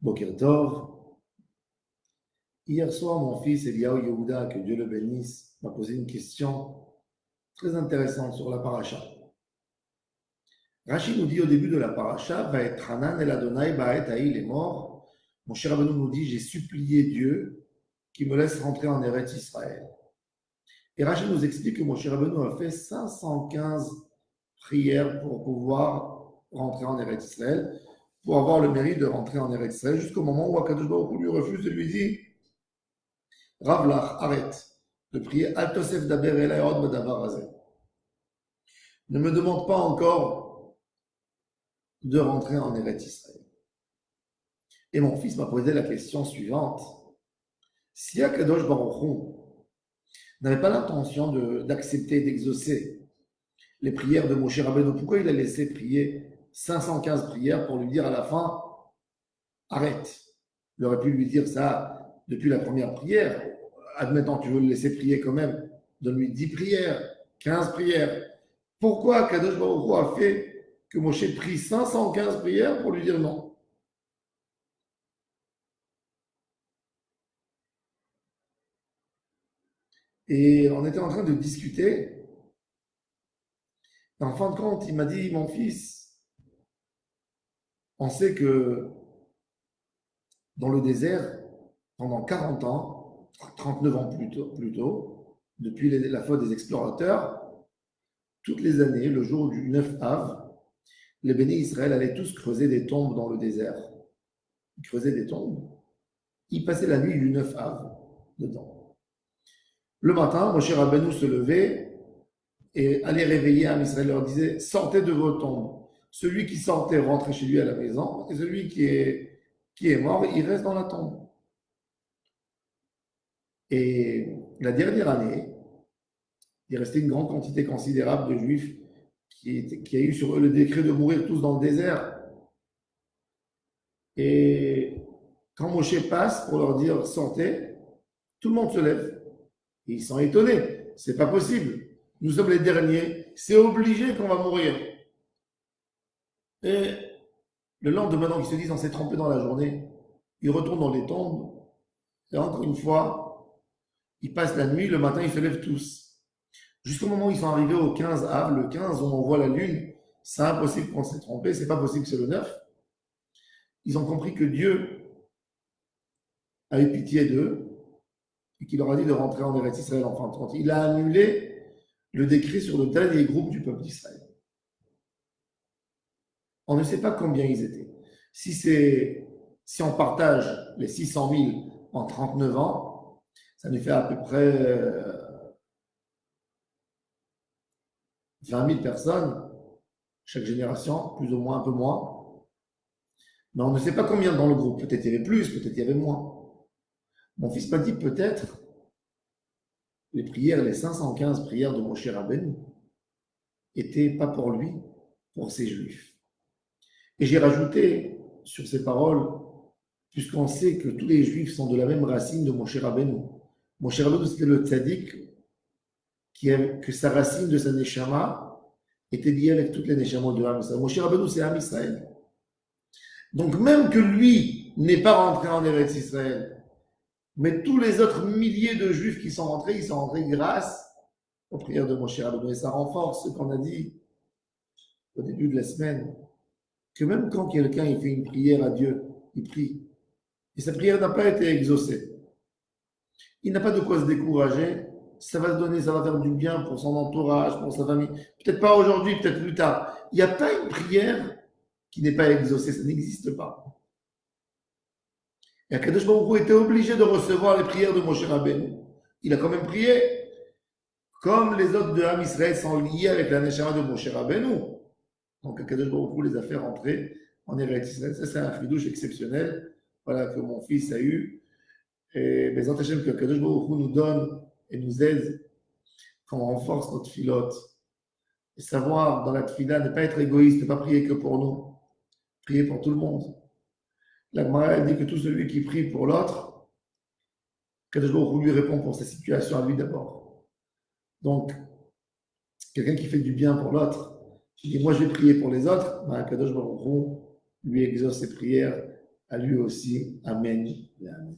Boker Tov. Hier soir, mon fils Eliaou Yehuda, que Dieu le bénisse, m'a posé une question très intéressante sur la paracha. Rachid nous dit au début de la paracha, Vaet Hanan el Adonai Baet Haïl est mort. Mon cher Rabbeinu nous dit, j'ai supplié Dieu qui me laisse rentrer en Eretz Israël. Et Rachid nous explique que mon cher Rabbeinu a fait 515 prières pour pouvoir rentrer en Eretz Israël, pour avoir le mérite de rentrer en Eretz Israël, jusqu'au moment où Akadosh Baruch Hu lui refuse et lui dit Ravlach, arrête de prier Al Tosef Daber Elai Od Badavar Hazeh. Ne me demande pas encore de rentrer en Eretz Israël. Et mon fils m'a posé la question suivante. Si Akadosh Baruch Hu n'avait pas l'intention d'accepter, d'exaucer les prières de Moshe Rabbeinu, pourquoi il a laissé prier 515 prières pour lui dire à la fin arrête? Il aurait pu lui dire ça depuis la première prière. Admettant, tu veux le laisser prier quand même, donne-lui 10 prières, 15 prières. Pourquoi Kadosh Baruch Hu a fait que Moshe prie 515 prières pour lui dire non? Et on était en train de discuter. Et en fin de compte, il m'a dit, mon fils, on sait que dans le désert, pendant 40 ans, 39 ans plus tôt depuis la faute des explorateurs, toutes les années, le jour du 9 Av, les bénis Israël allaient tous creuser des tombes dans le désert. Ils creusaient des tombes. Ils passaient la nuit du 9 Av dedans. Le matin, Moshe Rabbeinu se levait et allait réveiller Am Israël, leur disait sortez de vos tombes. Celui qui sortait rentrait chez lui à la maison et celui qui est mort, il reste dans la tombe. Et la dernière année, il restait une grande quantité considérable de juifs qui a eu sur eux le décret de mourir tous dans le désert. Et quand Moshe passe pour leur dire sortez, tout le monde se lève. Et ils sont étonnés. C'est pas possible. Nous sommes les derniers. C'est obligé qu'on va mourir. Et le lendemain, donc, ils se disent on s'est trompé dans la journée. Ils retournent dans les tombes. Et encore une fois, ils passent la nuit. Le matin, ils se lèvent tous. Jusqu'au moment où ils sont arrivés au 15 Av, le 15, où on voit la lune. C'est impossible qu'on s'est trompé. C'est pas possible que c'est le 9. Ils ont compris que Dieu a eu pitié d'eux et qu'il leur a dit de rentrer en Eretz Israël en fin de compte. Il a annulé le décret sur le dernier groupe du peuple d'Israël. On ne sait pas combien ils étaient. Si on partage les 600 000 en 39 ans, ça nous fait à peu près 20 000 personnes, chaque génération, plus ou moins, un peu moins. Mais on ne sait pas combien dans le groupe. Peut-être il y avait plus, peut-être il y avait moins. Mon fils m'a dit peut-être les prières, les 515 prières de Moshe Rabbeinu étaient pas pour lui, pour ces juifs. Et j'ai rajouté sur ces paroles, puisqu'on sait que tous les juifs sont de la même racine de Moshe Rabbeinu. Moshe Rabbeinu, c'était le tzaddik que sa racine de sa neshama était liée avec toutes les neshamot de Am Israël. Moshe Rabbeinu, c'est Am Israël. Donc même que lui n'est pas rentré en Eretz Israël, mais tous les autres milliers de juifs qui sont rentrés, ils sont rentrés grâce aux prières de Moshe Rabbeinu. Et ça renforce ce qu'on a dit au début de la semaine, que même quand quelqu'un il fait une prière à Dieu, il prie, et sa prière n'a pas été exaucée, il n'a pas de quoi se décourager, ça va donner, ça va faire du bien pour son entourage, pour sa famille, peut-être pas aujourd'hui, peut-être plus tard. Il n'y a pas une prière qui n'est pas exaucée, ça n'existe pas. Et Akadosh Baruch Hu était obligé de recevoir les prières de Moshe Rabbeinu. Il a quand même prié, comme les autres de Ham Israël sont liés avec la Neshama de Moshe Rabbeinu. Donc Akadosh Baruch Hu les a fait rentrer en Eretz Israël. Ça, c'est un chidouche exceptionnel, voilà, que mon fils a eu. Et Bezrat Hashem, que Akadosh Baruch Hu nous donne et nous aide, qu'on renforce notre filote. Et savoir, dans la tfila, ne pas être égoïste, ne pas prier que pour nous. Prier pour tout le monde. La Gemara dit que tout celui qui prie pour l'autre, Kadosh Baruch Hu lui répond pour sa situation à lui d'abord. Donc, quelqu'un qui fait du bien pour l'autre, qui dit moi je vais prier pour les autres, Kadosh Baruch Hu lui exauce ses prières à lui aussi. Amen. Et amen.